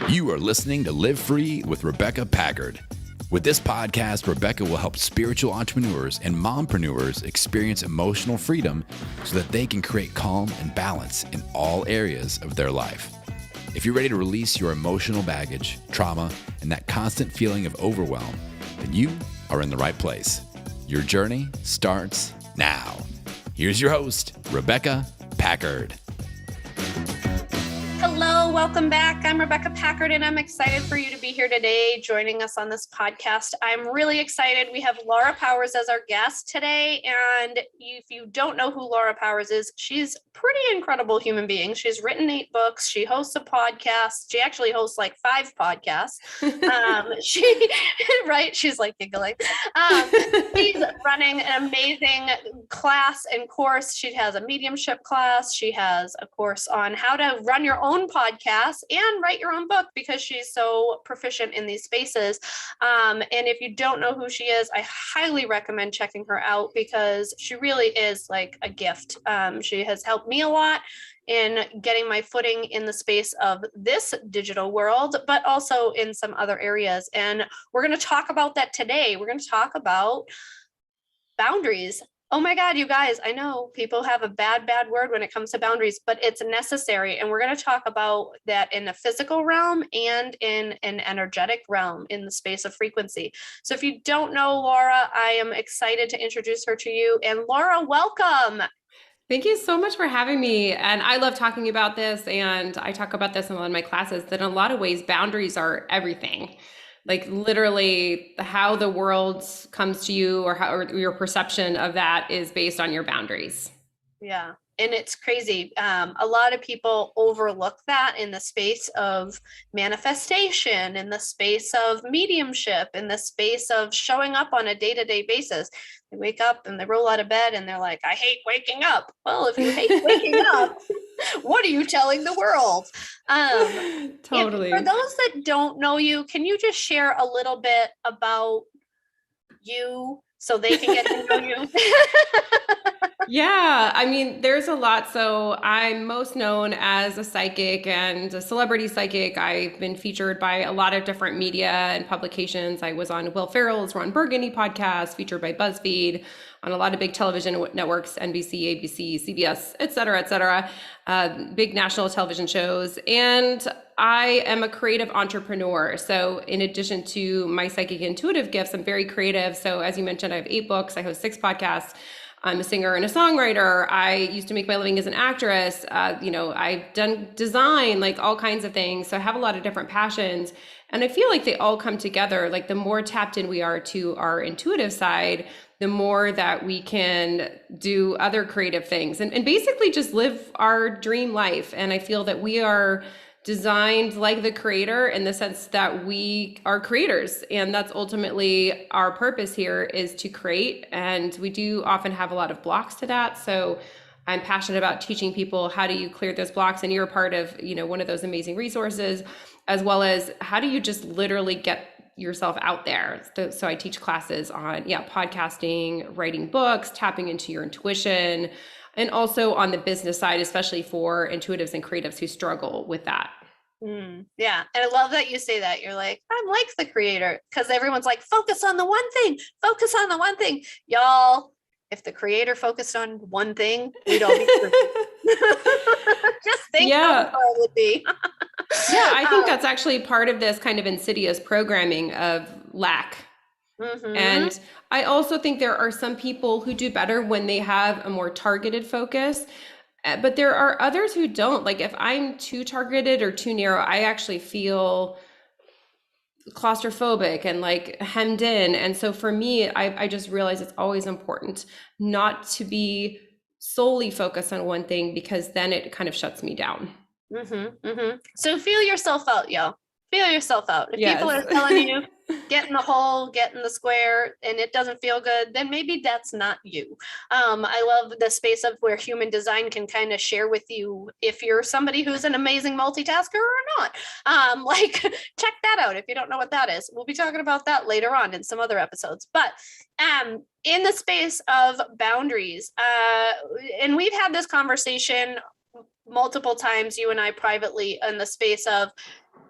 You are listening to Live Free with Rebecca Packard. With this podcast, Rebecca will help spiritual entrepreneurs and mompreneurs experience emotional freedom so that they can create calm and balance in all areas of their life. If you're ready to release your emotional baggage, trauma, and that constant feeling of overwhelm, then you are in the right place. Your journey starts now. Here's your host, Rebecca Packard. Hello, welcome back. I'm Rebecca Packard, and I'm excited for you to be here today joining us on this podcast. I'm really excited. We have Laura Powers as our guest today, and if you don't know who Laura Powers is, she's a pretty incredible human being. She's written 8 books. She hosts a podcast. She actually hosts like 5 podcasts. She's like giggling. She's running an amazing class and course. She has a mediumship class. She has a course on how to run your own podcast and write your own book because she's so proficient in these spaces. And if you don't know who she is, I highly recommend checking her out because she really is like a gift. She has helped me a lot in getting my footing in the space of this digital world, but also in some other areas. And we're going to talk about that today. We're going to talk about boundaries. Oh my God, you guys, I know people have a bad word when it comes to boundaries, but it's necessary. And we're going to talk about that in a physical realm and in an energetic realm in the space of frequency. So if you don't know Laura, I am excited to introduce her to you. And Laura, welcome. Thank you so much for having me. And I love talking about this. And I talk about this in a lot of my classes, that in a lot of ways, boundaries are everything. Like literally how the world comes to you or your perception of that is based on your boundaries. Yeah. And it's crazy. A lot of people overlook that in the space of manifestation, in the space of mediumship, in the space of showing up on a day-to-day basis. They wake up and they roll out of bed and they're like, I hate waking up. Well, if you hate waking up, what are you telling the world? Totally. For those that don't know you, can you just share a little bit about you so they can get to know you? Yeah, I mean, there's a lot. So I'm most known as a psychic and a celebrity psychic. I've been featured by a lot of different media and publications. I was on Will Ferrell's Ron Burgundy podcast, featured by BuzzFeed, on a lot of big television networks, NBC, ABC, CBS, et cetera, big national television shows. And I am a creative entrepreneur. So in addition to my psychic intuitive gifts, I'm very creative. So as you mentioned, I have 8 books. I host 6 podcasts. I'm a singer and a songwriter. I used to make my living as an actress. I've done design, like all kinds of things. So I have a lot of different passions. And I feel like they all come together. Like the more tapped in we are to our intuitive side, the more that we can do other creative things and basically just live our dream life. And I feel that we are designed like the creator in the sense that we are creators, and that's ultimately our purpose here, is to create. And we do often have a lot of blocks to that. So I'm passionate about teaching people how do you clear those blocks, and you're a part of, one of those amazing resources, as well as how do you just literally get yourself out there. So I teach classes on podcasting, writing books, tapping into your intuition, and also on the business side, especially for intuitives and creatives who struggle with that. Yeah. And I love that you say that. You're like, I'm like the creator, because everyone's like, focus on the one thing, focus on the one thing. Y'all, if the creator focused on one thing, we'd all be just think how far it would be. Yeah, I think that's actually part of this kind of insidious programming of lack. Mm-hmm. And I also think there are some people who do better when they have a more targeted focus, but there are others who don't. Like if I'm too targeted or too narrow, I actually feel claustrophobic and like hemmed in. And so for me, I just realized it's always important not to be solely focused on one thing, because then it kind of shuts me down. So feel yourself out, yo. Feel yourself out. If people are telling you, get in the hole, get in the square, and it doesn't feel good, then maybe that's not you. I love the space of where human design can kind of share with you if you're somebody who's an amazing multitasker or not. Check that out if you don't know what that is. We'll be talking about that later on in some other episodes. But in the space of boundaries, and we've had this conversation multiple times, you and I privately, in the space of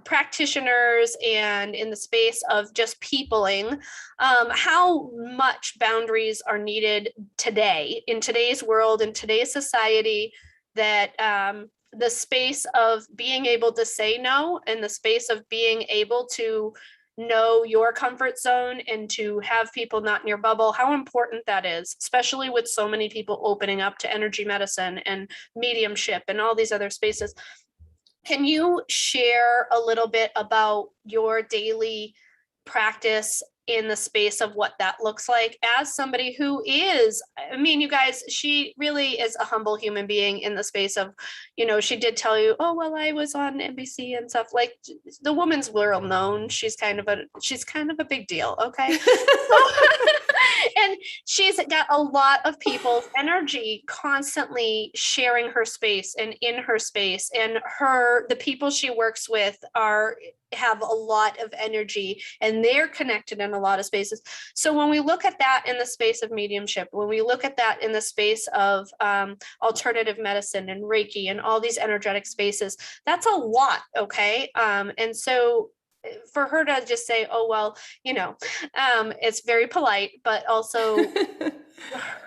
practitioners and in the space of just peopling, how much boundaries are needed today in today's world, in today's society, that the space of being able to say no and the space of being able to know your comfort zone and to have people not in your bubble, how important that is, especially with so many people opening up to energy medicine and mediumship and all these other spaces. Can you share a little bit about your daily practice in the space of what that looks like as somebody who is, I mean, you guys, she really is a humble human being in the space of, she did tell you, oh, well, I was on NBC and stuff. Like, the woman's world known. She's kind of a big deal. Okay. And she's got a lot of people's energy constantly sharing her space and in her space, and the people she works with have a lot of energy and they're connected in a lot of spaces. So when we look at that in the space of mediumship, when we look at that in the space of alternative medicine and Reiki and all these energetic spaces, that's a lot. Okay. And so for her to just say, oh, well, it's very polite, but also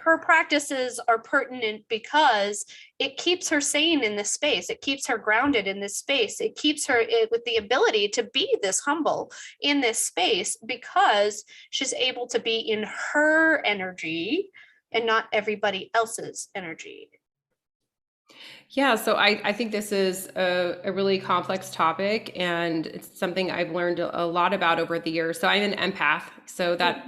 her practices are pertinent because it keeps her sane in this space. It keeps her grounded in this space. It keeps her with the ability to be this humble in this space because she's able to be in her energy and not everybody else's energy. Yeah, so I think this is a really complex topic, and it's something I've learned a lot about over the years. So I'm an empath, so that,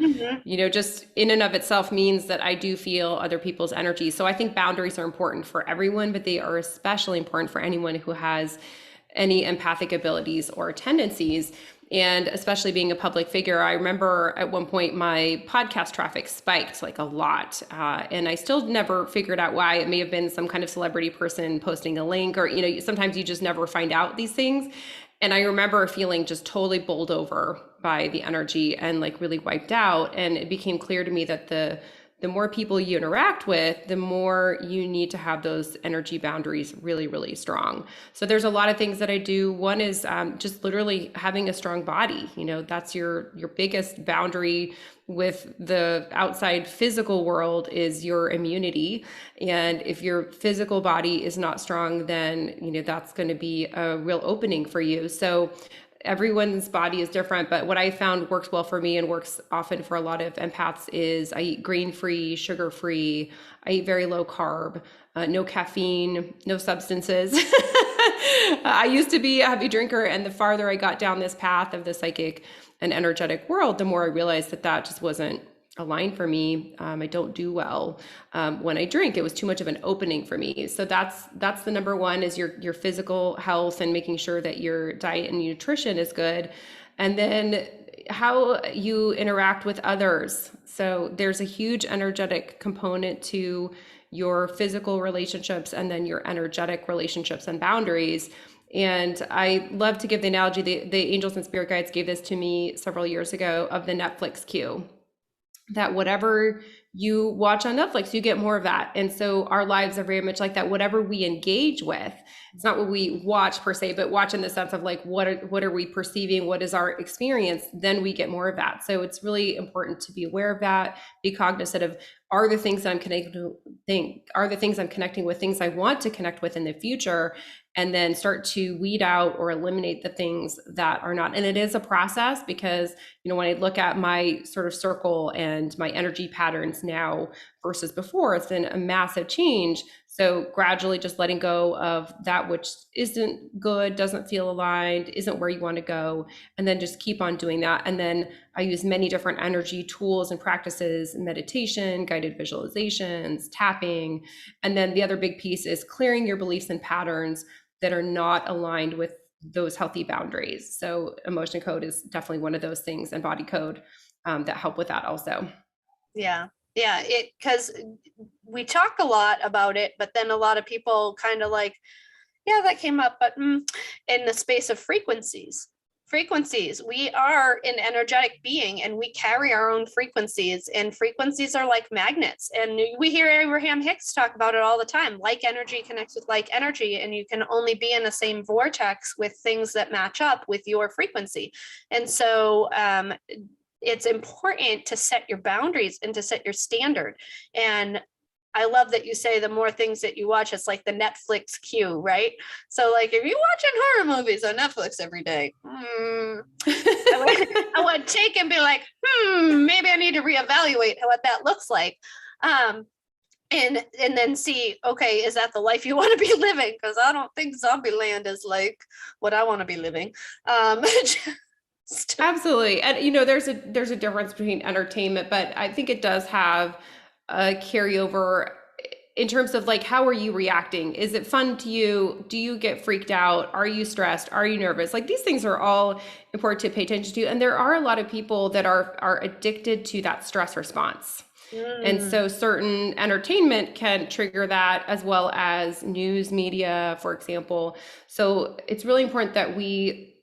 just in and of itself means that I do feel other people's energy. So I think boundaries are important for everyone, but they are especially important for anyone who has any empathic abilities or tendencies. And especially being a public figure, I remember at one point my podcast traffic spiked like a lot. And I still never figured out why. It may have been some kind of celebrity person posting a link, or, sometimes you just never find out these things. And I remember feeling just totally bowled over by the energy and like really wiped out. And it became clear to me that the more people you interact with, the more you need to have those energy boundaries really, really strong. So there's a lot of things that I do. One is just literally having a strong body. That's your biggest boundary with the outside physical world is your immunity. And if your physical body is not strong, then, that's going to be a real opening for you. So everyone's body is different, but what I found works well for me and works often for a lot of empaths is I eat grain-free, sugar-free. I eat very low carb, no caffeine, no substances. I used to be a heavy drinker, and the farther I got down this path of the psychic and energetic world, the more I realized that just wasn't aligned for me. I don't do well when I drink. It was too much of an opening for me. So that's the number one, is your physical health and making sure that your diet and nutrition is good. And then how you interact with others. So there's a huge energetic component to your physical relationships and then your energetic relationships and boundaries. And I love to give the analogy, the angels and spirit guides gave this to me several years ago, of the Netflix queue. That whatever you watch on Netflix, you get more of that. And so our lives are very much like that. Whatever we engage with, it's not what we watch per se, but watch in the sense of like, what are we perceiving? What is our experience? Then we get more of that. So it's really important to be aware of that, be cognizant of, are the things I'm connecting with things I want to connect with in the future? And then start to weed out or eliminate the things that are not. And it is a process because, when I look at my sort of circle and my energy patterns now versus before, it's been a massive change. So gradually just letting go of that which isn't good, doesn't feel aligned, isn't where you want to go, and then just keep on doing that. And then I use many different energy tools and practices, meditation, guided visualizations, tapping. And then the other big piece is clearing your beliefs and patterns that are not aligned with those healthy boundaries. So emotion code is definitely one of those things, and body code that help with that also. Yeah. Because we talk a lot about it, but then a lot of people kind of like, yeah, that came up, but in the space of frequencies frequencies. We are an energetic being and we carry our own frequencies, and frequencies are like magnets. And we hear Abraham Hicks talk about it all the time. Like energy connects with like energy, and you can only be in the same vortex with things that match up with your frequency. And so it's important to set your boundaries and to set your standard. And I love that you say the more things that you watch, it's like the Netflix queue, right? So like if you're watching horror movies on Netflix every day, I would take and be like, maybe I need to reevaluate what that looks like. And then see, okay, is that the life you want to be living? Because I don't think Zombieland is like what I want to be living. Absolutely. And there's a difference between entertainment, but I think it does have a carryover in terms of like, how are you reacting? Is it fun to you? Do you get freaked out? Are you stressed? Are you nervous? Like, these things are all important to pay attention to. And there are a lot of people that are addicted to that stress response. And so certain entertainment can trigger that, as well as news media, for example. So it's really important that we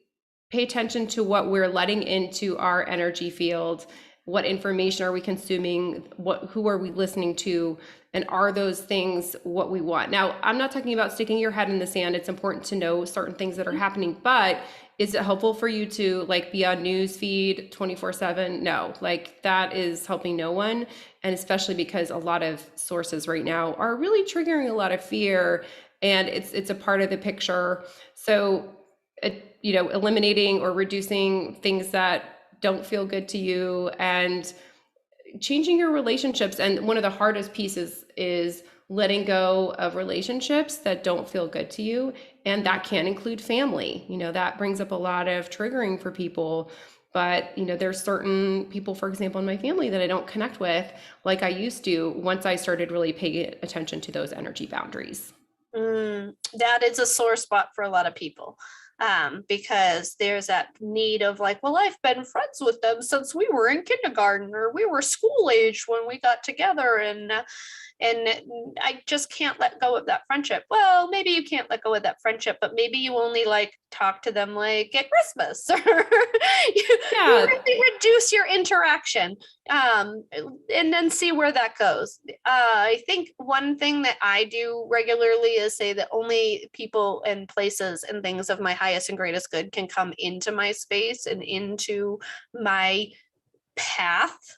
pay attention to what we're letting into our energy field. What information are we consuming? Who are we listening to? And are those things what we want? Now, I'm not talking about sticking your head in the sand. It's important to know certain things that are happening, but is it helpful for you to like be on news feed 24/7? No, like that is helping no one. And especially because a lot of sources right now are really triggering a lot of fear, and it's a part of the picture. So, eliminating or reducing things that don't feel good to you, and changing your relationships. And one of the hardest pieces is letting go of relationships that don't feel good to you. And that can include family. That brings up a lot of triggering for people. But, there's certain people, for example, in my family that I don't connect with like I used to once I started really paying attention to those energy boundaries. That is a sore spot for a lot of people. Because there's that need of like, well, I've been friends with them since we were in kindergarten, or we were school age when we got together, and I just can't let go of that friendship. Well, maybe you can't let go of that friendship, but maybe you only like talk to them like at Christmas, or you really reduce your interaction, and then see where that goes. I think one thing that I do regularly is say that only people and places and things of my highest and greatest good can come into my space and into my path.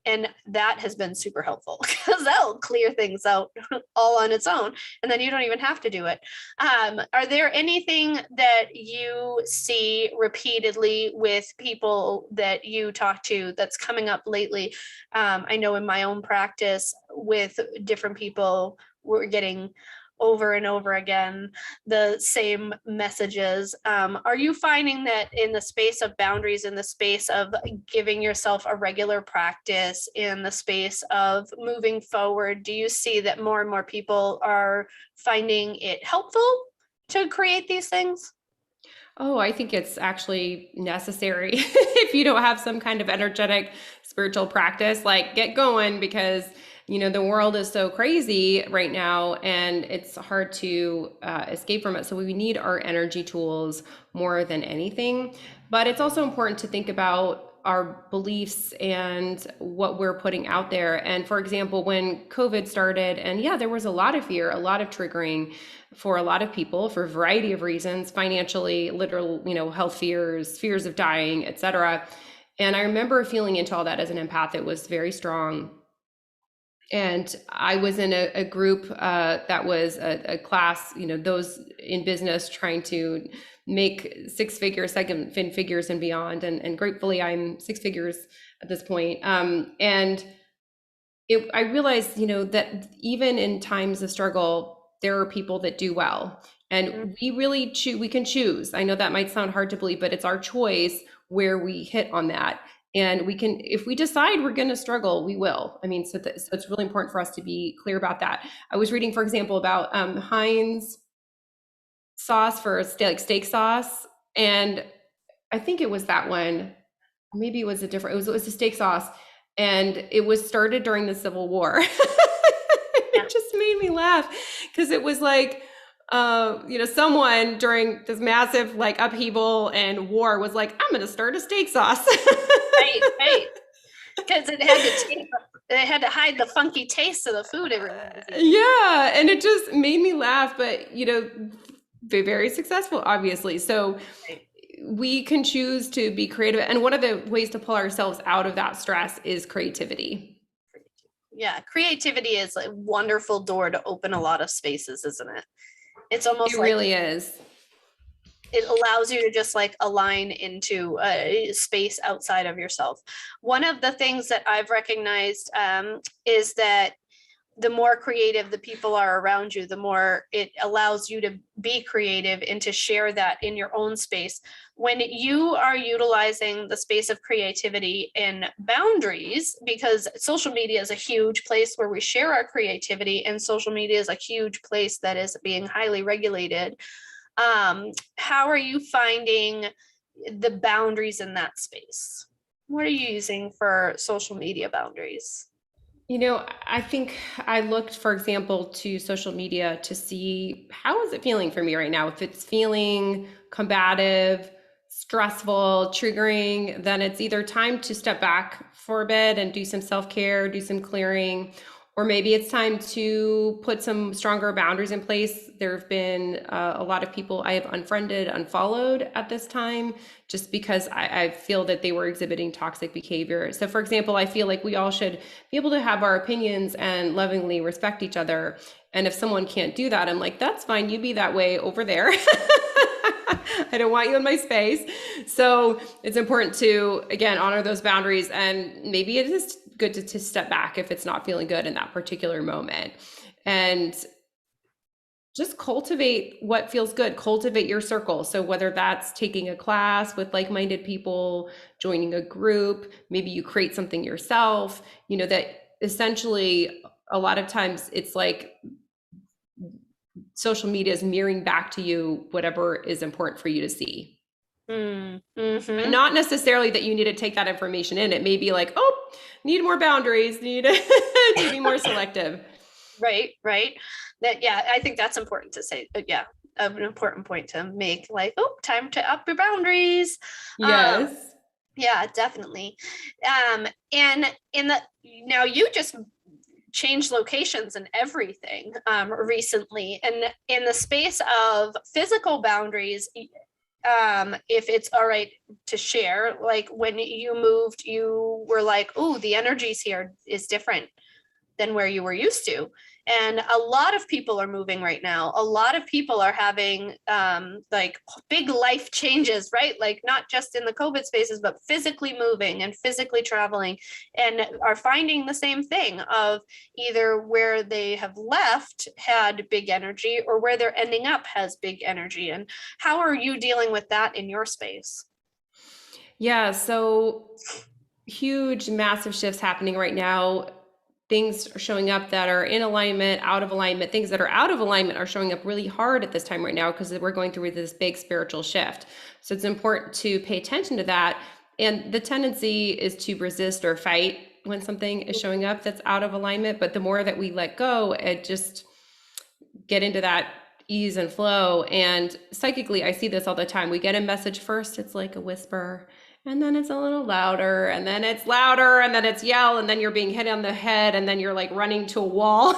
And that has been super helpful, because that'll clear things out all on its own. And then you don't even have to do it. Are there anything that you see repeatedly with people that you talk to that's coming up lately? I know in my own practice with different people, we're getting over and over again the same messages. Are you finding that in the space of boundaries, in the space of giving yourself a regular practice, in the space of moving forward, do you see that more and more people are finding it helpful to create these things? Oh, I think it's actually necessary. If you don't have some kind of energetic spiritual practice, like, get going, because the world is so crazy right now, and it's hard to escape from it. So we need our energy tools more than anything. But it's also important to think about our beliefs and what we're putting out there. And for example, when COVID started, and there was a lot of fear, a lot of triggering for a lot of people for a variety of reasons, financially, literal, health fears of dying, etc. And I remember feeling into all that as an empath. It was very strong. And I was in a group that was a class, those in business trying to make six figures, second figures and beyond. And gratefully, I'm six figures at this point. And I realized, that even in times of struggle, there are people that do well. And we really we can choose. I know that might sound hard to believe, but it's our choice where we hit on that. And we can, if we decide we're going to struggle, we will. I mean, so it's really important for us to be clear about that. I was reading, for example, about Heinz sauce for steak sauce. And I think it was that one. Maybe it was it was a steak sauce. And it was started during the Civil War. It just made me laugh, because it was like, someone during this massive like upheaval and war was like, I'm going to start a steak sauce. Right. Because it had to hide the funky taste of the food everyone was eating. Yeah. And it just made me laugh, but very, very successful, obviously. So Right. we can choose to be creative. And one of the ways to pull ourselves out of that stress is creativity. Yeah, creativity is a wonderful door to open a lot of spaces, isn't it? It's almost It like really is. it allows you to just like align into a space outside of yourself. One of the things that I've recognized is that the more creative the people are around you, the more it allows you to be creative and to share that in your own space. When you are utilizing the space of creativity and boundaries, because social media is a huge place where we share our creativity, and social media is a huge place that is being highly regulated. How are you finding the boundaries in that space? What are you using for social media boundaries? I think I looked, for example, to social media to see how is it feeling for me right now. If it's feeling combative, stressful, triggering, then it's either time to step back for a bit and do some self-care, do some clearing, or maybe it's time to put some stronger boundaries in place. There have been a lot of people I have unfriended, unfollowed at this time, just because I feel that they were exhibiting toxic behavior. So, for example, I feel like we all should be able to have our opinions and lovingly respect each other. And if someone can't do that, I'm like, that's fine. You be that way over there. I don't want you in my space. So it's important to, again, honor those boundaries. And maybe it is good to step back if it's not feeling good in that particular moment. And just cultivate what feels good, cultivate your circle. So whether that's taking a class with like-minded people, joining a group, maybe you create something yourself, that essentially a lot of times it's like social media is mirroring back to you whatever is important for you to see. Mm-hmm. Not necessarily that you need to take that information in. It may be like, oh, need more boundaries, need to be more selective. Right. That, yeah, I think that's important to say. Yeah, an important point to make. Like, oh, time to up your boundaries. Yes. Yeah, definitely. And now you just changed locations and everything recently, and in the space of physical boundaries. If it's all right to share, like when you moved, you were like, oh, the energies here is different than where you were used to. And a lot of people are moving right now. A lot of people are having like big life changes, right? Like not just in the COVID spaces, but physically moving and physically traveling, and are finding the same thing of either where they have left had big energy or where they're ending up has big energy. And how are you dealing with that in your space? Yeah. So huge, massive shifts happening right now. Things are showing up that are in alignment, out of alignment. Things that are out of alignment are showing up really hard at this time right now because we're going through this big spiritual shift. So it's important to pay attention to that. And the tendency is to resist or fight when something is showing up that's out of alignment. But the more that we let go and just get into that ease and flow. And psychically, I see this all the time. We get a message first, it's like a whisper, and then it's a little louder, and then it's louder, and then it's yell, and then you're being hit on the head, and then you're like running to a wall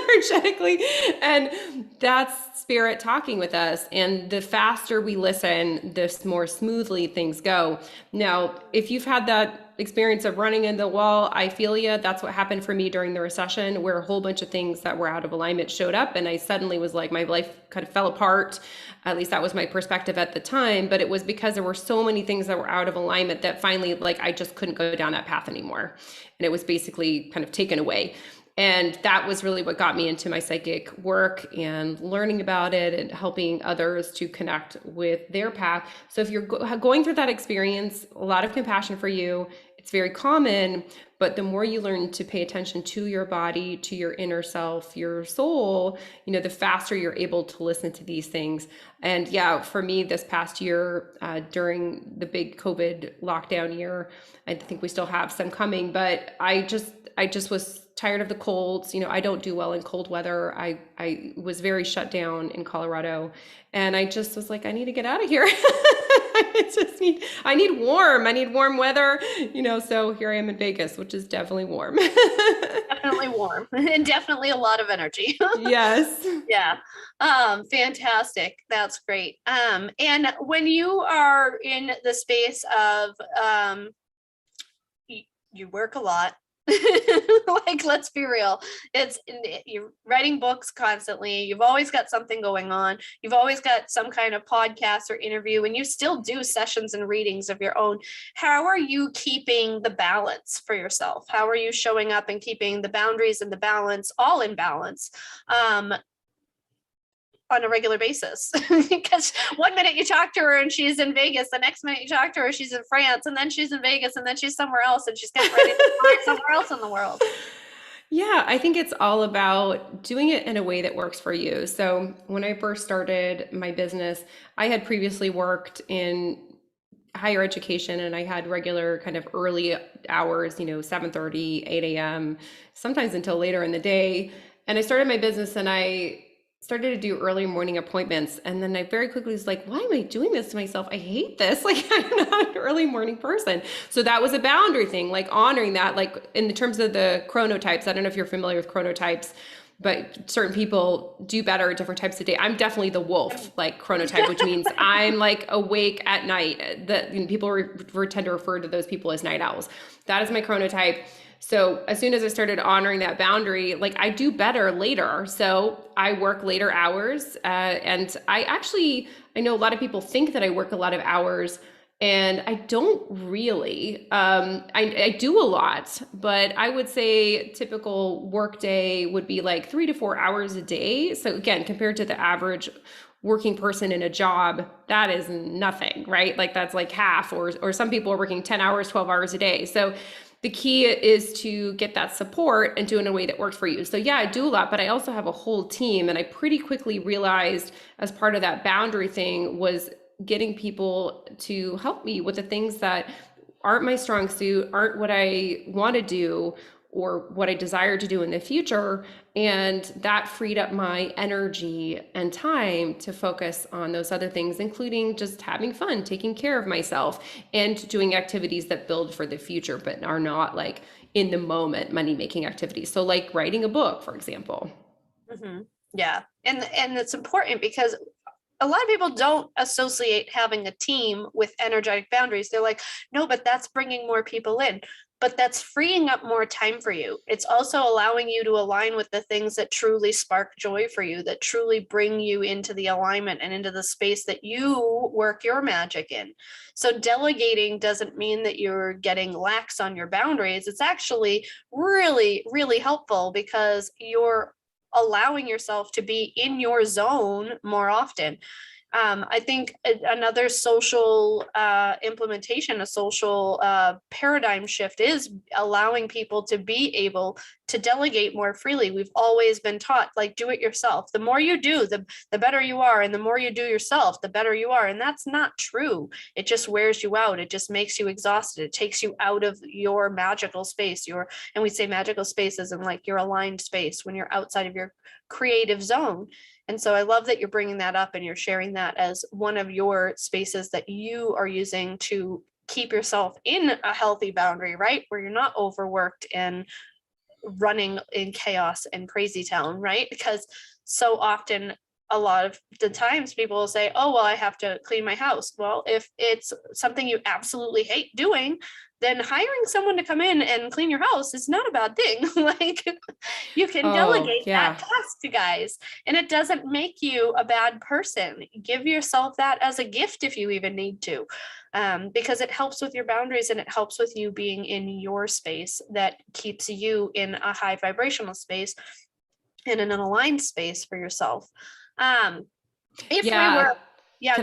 energetically. And that's spirit talking with us. And the faster we listen, the more smoothly things go. Now, if you've had that experience of running into the wall, I feel you. That's what happened for me during the recession, where a whole bunch of things that were out of alignment showed up. And I suddenly was like, my life kind of fell apart. At least that was my perspective at the time. But it was because there were so many things that were out of alignment that finally, like, I just couldn't go down that path anymore. And it was basically kind of taken away. And that was really what got me into my psychic work and learning about it and helping others to connect with their path. So if you're going through that experience, a lot of compassion for you. It's very common, but the more you learn to pay attention to your body, to your inner self, your soul, the faster you're able to listen to these things. And yeah, for me, this past year, during the big COVID lockdown year, I think we still have some coming, but I just was tired of the colds. You know, I don't do well in cold weather. I was very shut down in Colorado, and I just was like, I need to get out of here. I need warm weather, you know, so here I am in Vegas, which is definitely warm. Definitely warm and definitely a lot of energy. Yes. Yeah. Fantastic. That's great. And when you are in the space of, you work a lot. Like, let's be real. You're writing books constantly. You've always got something going on. You've always got some kind of podcast or interview, and you still do sessions and readings of your own. How are you keeping the balance for yourself? How are you showing up and keeping the boundaries and the balance all in balance? On a regular basis? Because one minute you talk to her and she's in Vegas, the next minute you talk to her, she's in France, and then she's in Vegas, and then she's somewhere else, and she's getting ready to fly somewhere else in the world. Yeah, I think it's all about doing it in a way that works for you. So when I first started my business, I had previously worked in higher education, and I had regular kind of early hours, you know, 7:30, 8 a.m., sometimes until later in the day. And I started my business, and I started to do early morning appointments. And then I very quickly was like, why am I doing this to myself? I hate this. Like, I'm not an early morning person. So that was a boundary thing, like honoring that, like in terms of the chronotypes. I don't know if you're familiar with chronotypes, but certain people do better at different types of day. I'm definitely the wolf, like chronotype, which means I'm like awake at night. People tend to refer to those people as night owls. That is my chronotype. So as soon as I started honoring that boundary, like I do better later. So I work later hours. And I know a lot of people think that I work a lot of hours, and I don't really. I do a lot, but I would say typical work day would be like 3 to 4 hours a day. So again, compared to the average working person in a job, that is nothing, right? Like that's like half, or some people are working 10 hours, 12 hours a day. So the key is to get that support and do it in a way that works for you. So yeah, I do a lot, but I also have a whole team. And I pretty quickly realized as part of that boundary thing was getting people to help me with the things that aren't my strong suit, aren't what I want to do or what I desire to do in the future. And that freed up my energy and time to focus on those other things, including just having fun, taking care of myself, and doing activities that build for the future, but are not like in the moment money-making activities. So like writing a book, for example. Mm-hmm. Yeah. And it's important because a lot of people don't associate having a team with energetic boundaries. They're like, no, but that's bringing more people in. But that's freeing up more time for you. It's also allowing you to align with the things that truly spark joy for you, that truly bring you into the alignment and into the space that you work your magic in. So delegating doesn't mean that you're getting lax on your boundaries. It's actually really, really helpful because you're allowing yourself to be in your zone more often. I think another social implementation, a social paradigm shift is allowing people to be able to delegate more freely. We've always been taught, like, do it yourself. The more you do, the better you are. And the more you do yourself, the better you are. And that's not true. It just wears you out. It just makes you exhausted. It takes you out of your magical space. And we say magical space as in like your aligned space when you're outside of your creative zone. And so I love that you're bringing that up and you're sharing that as one of your spaces that you are using to keep yourself in a healthy boundary, right? Where you're not overworked and running in chaos and crazy town, right? Because so often, a lot of the times people will say, oh, well, I have to clean my house. Well, if it's something you absolutely hate doing, then hiring someone to come in and clean your house is not a bad thing. Like, you can delegate that task to guys, and it doesn't make you a bad person. Give yourself that as a gift if you even need to, because it helps with your boundaries and it helps with you being in your space that keeps you in a high vibrational space and in an aligned space for yourself. Can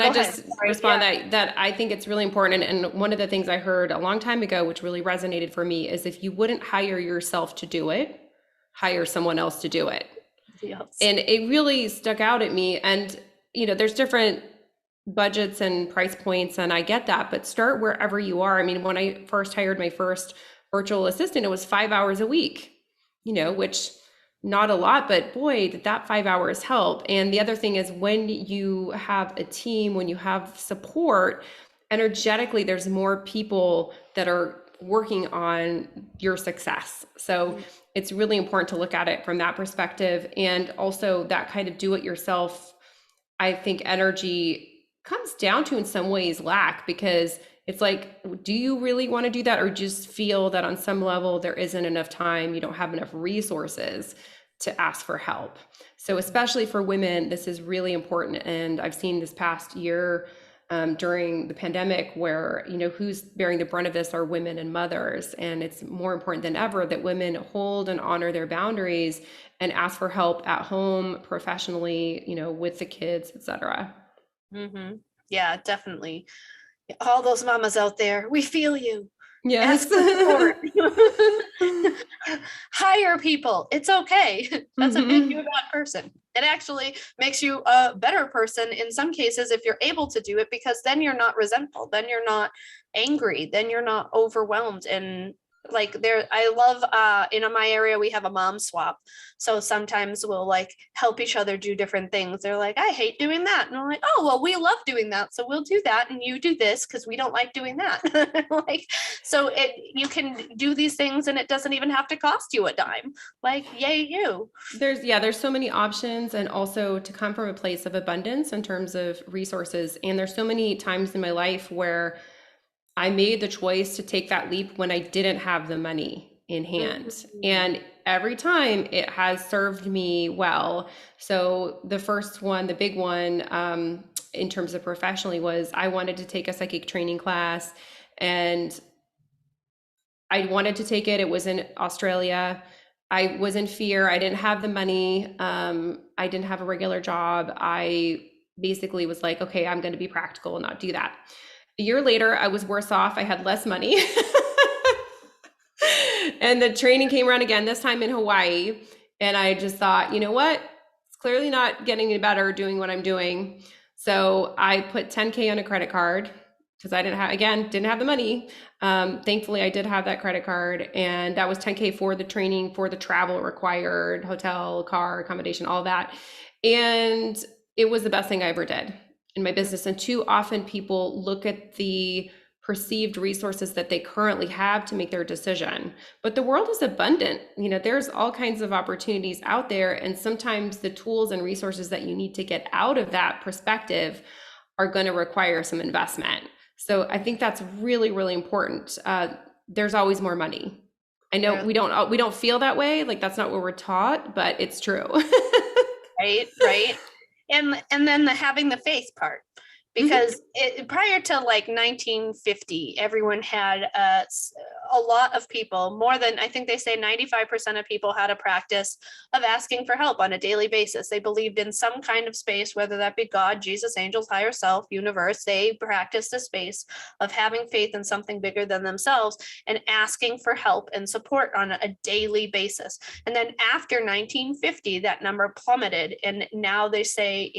I just respond that I think it's really important. And one of the things I heard a long time ago, which really resonated for me, is if you wouldn't hire yourself to do it, hire someone else to do it. Yes. And it really stuck out at me. And, there's different budgets and price points, and I get that, but start wherever you are. I mean, when I first hired my first virtual assistant, it was 5 hours a week. which not a lot, but boy, did that 5 hours help. And the other thing is when you have a team, when you have support, energetically, there's more people that are working on your success. So it's really important to look at it from that perspective. And also that kind of do it yourself, I think energy comes down to in some ways lack, because it's like, do you really want to do that, or just feel that on some level there isn't enough time, you don't have enough resources to ask for help? So especially for women, this is really important. And I've seen this past year during the pandemic where, who's bearing the brunt of this are women and mothers. And it's more important than ever that women hold and honor their boundaries and ask for help at home, professionally, with the kids, etc. Mm-hmm. Yeah, definitely. All those mamas out there, we feel you. Yes. Ask for support. Hire people. It's okay. Doesn't make you a bad person. It actually makes you a better person in some cases if you're able to do it, because then you're not resentful, then you're not angry, then you're not overwhelmed. And like I love in my area we have a mom swap, so sometimes we'll like help each other do different things. They're like, I hate doing that, and I'm like, oh well, we love doing that, so we'll do that, and you do this because we don't like doing that. Like, so you can do these things and it doesn't even have to cost you a dime. Like, yay you. There's so many options, and also to come from a place of abundance in terms of resources. And there's so many times in my life where I made the choice to take that leap when I didn't have the money in hand. And every time it has served me well. So the first one, the big one, in terms of professionally, was I wanted to take a psychic training class, and I wanted to take it. It was in Australia. I was in fear. I didn't have the money. I didn't have a regular job. I basically was like, okay, I'm going to be practical and not do that. A year later, I was worse off. I had less money. And the training came around again, this time in Hawaii. And I just thought, you know what? It's clearly not getting any better doing what I'm doing. So I put $10K on a credit card because I didn't have the money. Thankfully, I did have that credit card. And that was $10K for the training, for the travel required, hotel, car, accommodation, all that. And it was the best thing I ever did in my business. And too often people look at the perceived resources that they currently have to make their decision. But the world is abundant. There's all kinds of opportunities out there. And sometimes the tools and resources that you need to get out of that perspective are going to require some investment. So I think that's really, really important. There's always more money. I know we don't feel that way. Like that's not what we're taught, but it's true. Right. And then having the faith part, because prior to like 1950, everyone had a lot of people, more than, I think they say 95% of people had a practice of asking for help on a daily basis. They believed in some kind of space, whether that be God, Jesus, angels, higher self, universe. They practiced a space of having faith in something bigger than themselves and asking for help and support on a daily basis. And then after 1950, that number plummeted. And now they say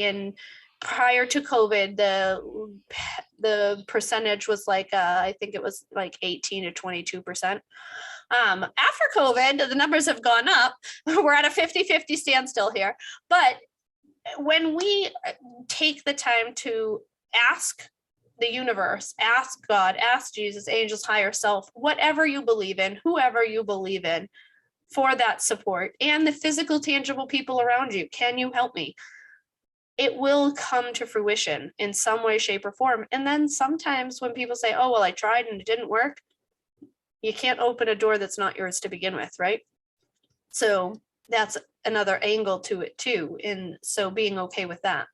prior to COVID, the percentage was like, I think it was like 18 to 22%. After COVID, the numbers have gone up. We're at a 50-50 standstill here. But when we take the time to ask the universe, ask God, ask Jesus, angels, higher self, whatever you believe in, whoever you believe in, for that support, and the physical, tangible people around you, can you help me? It will come to fruition in some way, shape, or form. And then sometimes when people say, oh, well, I tried and it didn't work, you can't open a door that's not yours to begin with, right? So that's another angle to it too. And so being okay with that.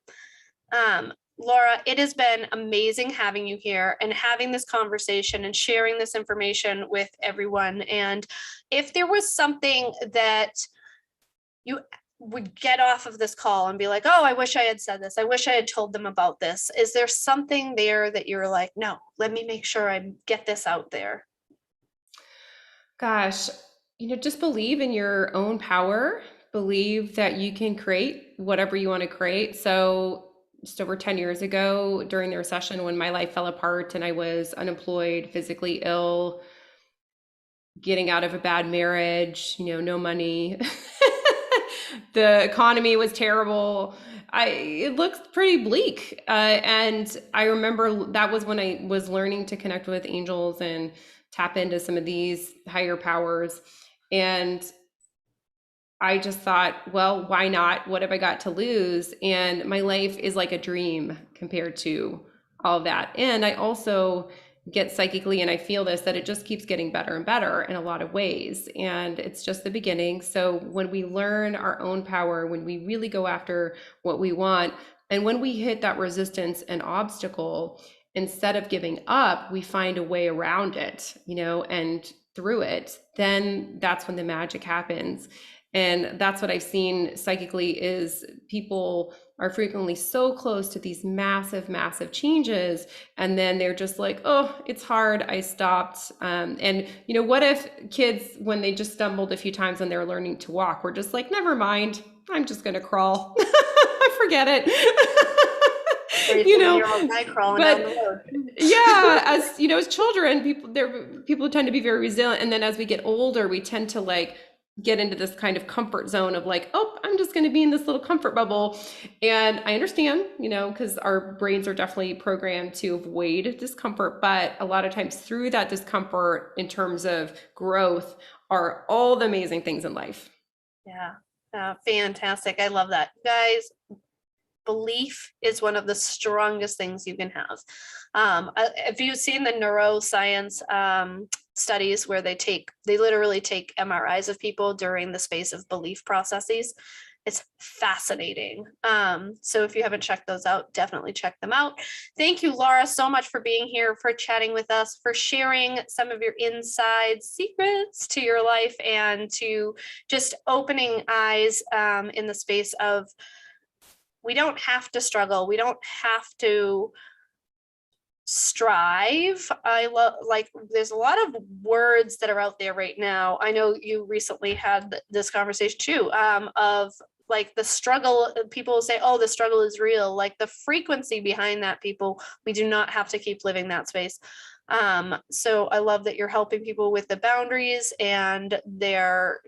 Laura, it has been amazing having you here and having this conversation and sharing this information with everyone. And if there was something that you would get off of this call and be like, oh, I wish I had said this, I wish I had told them about this, is there something there that you're like, no, let me make sure I get this out there? Gosh, just believe in your own power, believe that you can create whatever you want to create. So just over 10 years ago, during the recession, when my life fell apart and I was unemployed, physically ill, getting out of a bad marriage, no money. The economy was terrible. It looked pretty bleak. And I remember that was when I was learning to connect with angels and tap into some of these higher powers. And I just thought, well, why not? What have I got to lose? And my life is like a dream compared to all of that. And I also get psychically, and I feel this, that it just keeps getting better and better in a lot of ways. And it's just the beginning. So when we learn our own power, when we really go after what we want, and when we hit that resistance and obstacle, instead of giving up, we find a way around it, and through it, then that's when the magic happens. And that's what I've seen psychically is people are frequently so close to these massive, massive changes. And then they're just like, oh, it's hard. I stopped. And what if kids, when they just stumbled a few times when they're learning to walk, were just like, never mind, I'm just going to crawl. Forget it. Yeah, as children, people tend to be very resilient. And then as we get older, we tend to get into this kind of comfort zone of oh, I'm just going to be in this little comfort bubble. And I understand, because our brains are definitely programmed to avoid discomfort. But a lot of times through that discomfort in terms of growth are all the amazing things in life. Yeah. Fantastic. I love that. Guys, belief is one of the strongest things you can have. If you've seen the neuroscience studies where they literally take MRIs of people during the space of belief processes, it's fascinating. So if you haven't checked those out, definitely check them out. Thank you, Laura, so much for being here, for chatting with us, for sharing some of your inside secrets to your life and to just opening eyes in the space of we don't have to struggle. We don't have to strive. There's a lot of words that are out there right now. I know you recently had this conversation too, of the struggle. People say, oh, the struggle is real. The frequency behind that, we do not have to keep living that space. So I love that you're helping people with the boundaries and they're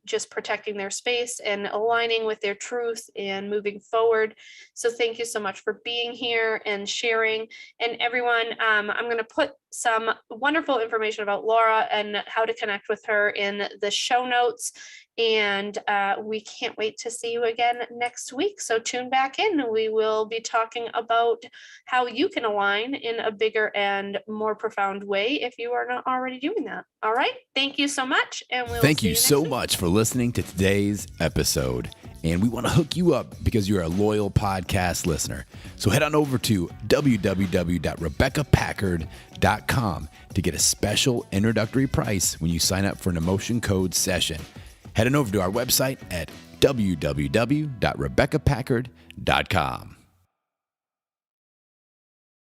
just protecting their space and aligning with their truth and moving forward. So thank you so much for being here and sharing. And everyone, I'm going to put some wonderful information about Laura and how to connect with her in the show notes. And we can't wait to see you again next week. So tune back in. We will be talking about how you can align in a bigger and more profound way if you are not already doing that. All right. Thank you so much. And we'll Thank you so much for listening to today's episode. And we want to hook you up because you're a loyal podcast listener. So head on over to www.rebeccapackard.com to get a special introductory price when you sign up for an emotion code session. Head on over to our website at www.rebeccapackard.com.